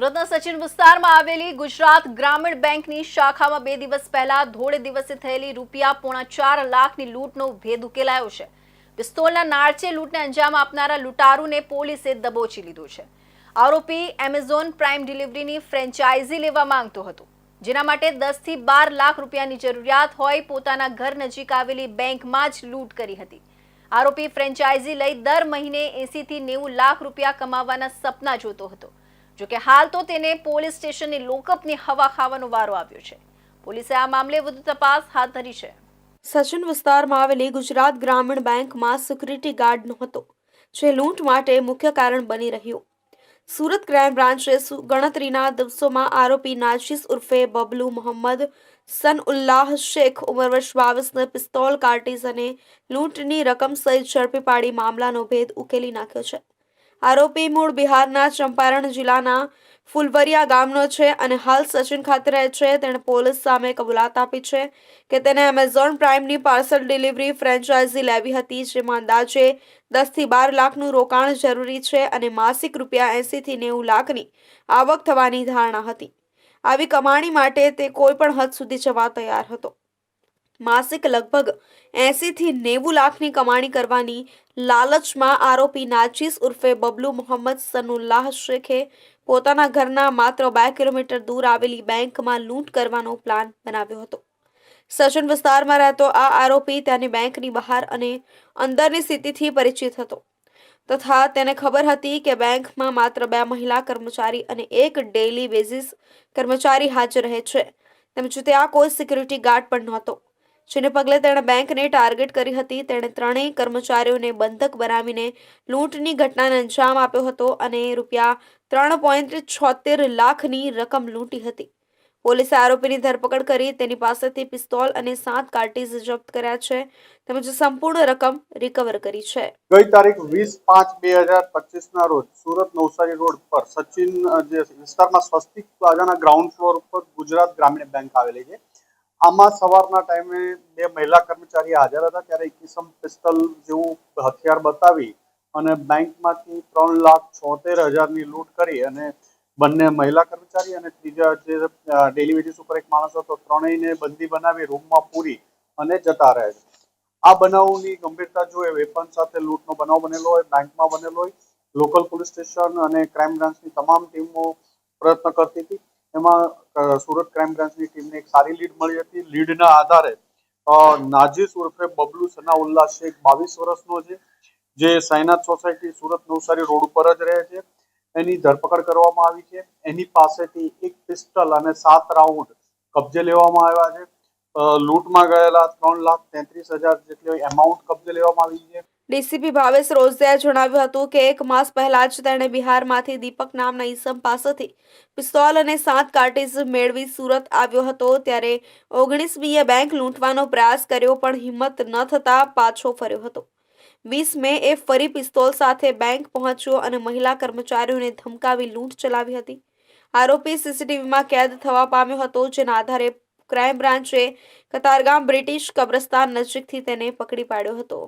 સુરતના સચિન વિસ્તારમાં આવેલી ગુજરાત ગ્રામીણ બેંકની શાખામાં 2 દિવસ પહેલા ધોળે દિવસે થયેલી ₹4.5 લાખની લૂંટનો ભેદ ઉકેલાયો છે। પિસ્તોલના નાળચે લૂંટને અંજામ આપનારા લૂંટારૂને પોલીસે દબોચી લીધો છે। આરોપી એમેઝોન પ્રાઇમ ડિલિવરીની ફ્રેન્ચાઇઝી લેવા માંગતો હતો, જેના માટે 10 થી 12 લાખ રૂપિયાની જરૂરિયાત હોય પોતાના ઘર નજીક આવેલી બેંકમાં જ લૂંટ કરી હતી। આરોપી ફ્રેન્ચાઇઝી લઈ દર મહિને 80 થી 90 લાખ રૂપિયા કમાવવાના સપના જોતો હતો। જો કે હાલ તો તેને પોલીસ સ્ટેશનની લોકઅપની હવા ખાવાનો વારો આવ્યો છે। પોલીસે આ મામલે વધુ તપાસ હાથ ધરી છે। સચિન વિસ્તારમાં આવેલી ગુજરાત ગ્રામીણ બેંકમાં સિક્યુરિટી ગાર્ડ નહોતો, જે લૂંટ માટે મુખ્ય કારણ બની રહ્યો। સુરત ક્રાઇમ બ્રાન્ચે ગણતરીના દિવસોમાં આરોપી નાજીસ ઉર્ફે બબલુ મોહમ્મદ સનઉલ્લાહ શેખ ઉંમર વર્ષ 22ને પિસ્તોલ, કાર્ટીઝ અને લૂંટની રકમ સહિત ઝડપી પાડી મામલાનો ભેદ ઉકેલી નાખ્યો છે। આરોપી મૂળ બિહારના ચંપારણ જિલ્લાના ફુલવરિયા ગામનો છે અને હાલ સચિન ખાતે રહે છે। તેણે પોલીસ સામે કબૂલાત આપી છે કે તેને એમેઝોન પ્રાઇમની પાર્સલ ડિલિવરી ફ્રેન્ચાઇઝી લેવી હતી, જેમાં અંદાજે 10 થી 12 લાખનું રોકાણ જરૂરી છે અને માસિક ₹80 થી 90 લાખની આવક થવાની ધારણા હતી। આવી કમાણી માટે તે કોઈ પણ હદ સુધી જવા તૈયાર હતો। માસિક લગભગ 80 થી 90 લાખની કમાણી કરવાની લાલચમાં આરોપી નાજીસ ઉર્ફે બબલુ મોહમ્મદ સનઉલ્લાહ શેખે પોતાના ઘરના માત્ર 2 કિલોમીટર દૂર આવેલી બેંકમાં લૂંટ કરવાનો પ્લાન બનાવ્યો હતો। સચિન વિસ્તારમાં રહેતો આ આરોપી ત્યાંની બેંકની બહાર અને અંદરની સ્થિતિથી પરિચિત હતો તથા તેને ખબર હતી કે બેંકમાં માત્ર 2 મહિલા કર્મચારી અને 1 ડેઇલી બેઝિસ કર્મચારી હાજર રહે છે, તેમજ ત્યાં કોઈ સિક્યુરિટી ગાર્ડ પણ નહોતો, જેને પગલે તેણે બેંકને ટાર્ગેટ કરી હતી। તેણે ત્રણેય કર્મચારીઓને બંધક બનાવીને લૂંટની ઘટનાને અંજામ આપ્યો હતો અને ₹3.76 લાખની રકમ લૂંટી હતી। પોલીસે આરોપીની ધરપકડ કરી તેની પાસેથી પિસ્તોલ અને 7 કાર્ટીઝ જપ્ત કર્યા છે, તેમજ સંપૂર્ણ રકમ રિકવર કરી છે। ગઈ તારીખ 20/5/2025ના રોજ સુરત નવસારી રોડ પર સચિન જે વિસ્તારમાં સ્વસ્તિક પ્લાઝાના ગ્રાઉન્ડ ફ્લોર ઉપર ગુજરાત ગ્રામીણ બેંક આવેલી છે। આમાં સવારના ટાઈમે 2 મહિલા કર્મચારી હાજર હતા, ત્યારે એક કિસમ પિસ્તોલ જેવું હથિયાર બતાવી અને બેંકમાંથી 3,76,000ની લૂંટ કરી અને બંને મહિલા કર્મચારી અને ત્રીજા જે ડેલી વેજીસ ઉપર એક માણસ હતો, ત્રણેયને બંદી બનાવી રૂમમાં પૂરી અને જતા રહે છે। આ બનાવની ગંભીરતા જોઈ વેપન સાથે લૂંટનો બનાવ બનેલો હોય, બેંકમાં બનેલો હોય, લોકલ પોલીસ સ્ટેશન અને ક્રાઇમ બ્રાન્ચની તમામ ટીમો પ્રયત્ન કરતી હતી। એમાં સુરત ક્રાઇમ બ્રાન્ચની ટીમને એક સારી લીડ મળી હતી। લીડના આધારે નાજીસ ઉર્ફે બબલુ સનાઉલ્લાહ શેખ 22 વર્ષનો છે, જે સાઈનાથ સોસાયટી સુરત નવસારી રોડ ઉપર જ રહે છે, એની ધરપકડ કરવામાં આવી છે। એની પાસેથી એક પિસ્તલ અને 7 રાઉન્ડ કબજે લેવામાં આવ્યા છે। લૂંટમાં ગયેલા 3,33,000 જેટલી એમાઉન્ટ કબજે લેવામાં આવી છે। ડીસીપી ભાવેશ રોઝિયાએ જણાવ્યું હતું કે 1 માસ પહેલા જ તેણે બિહારમાંથી દીપક નામના ઈસમ પાસેથી પિસ્તોલ અને 7 કાર્ટીઝ મેળવી સુરત આવ્યો હતો। ત્યારે 19મીએ બેંક લૂંટવાનો પ્રયાસ કર્યો, પણ હિંમત ન થતાં પાછો ફર્યો હતો। 20 મેએ ફરી પિસ્તોલ સાથે બેંક પહોંચ્યો અને મહિલા કર્મચારીઓને ધમકાવી લૂંટ ચલાવી હતી। આરોપી સીસીટીવીમાં કેદ થવા પામ્યો હતો, જેના આધારે ક્રાઇમ બ્રાન્ચે કતારગામ બ્રિટિશ કબ્રસ્તાન નજીકથી તેને પકડી પાડ્યો હતો।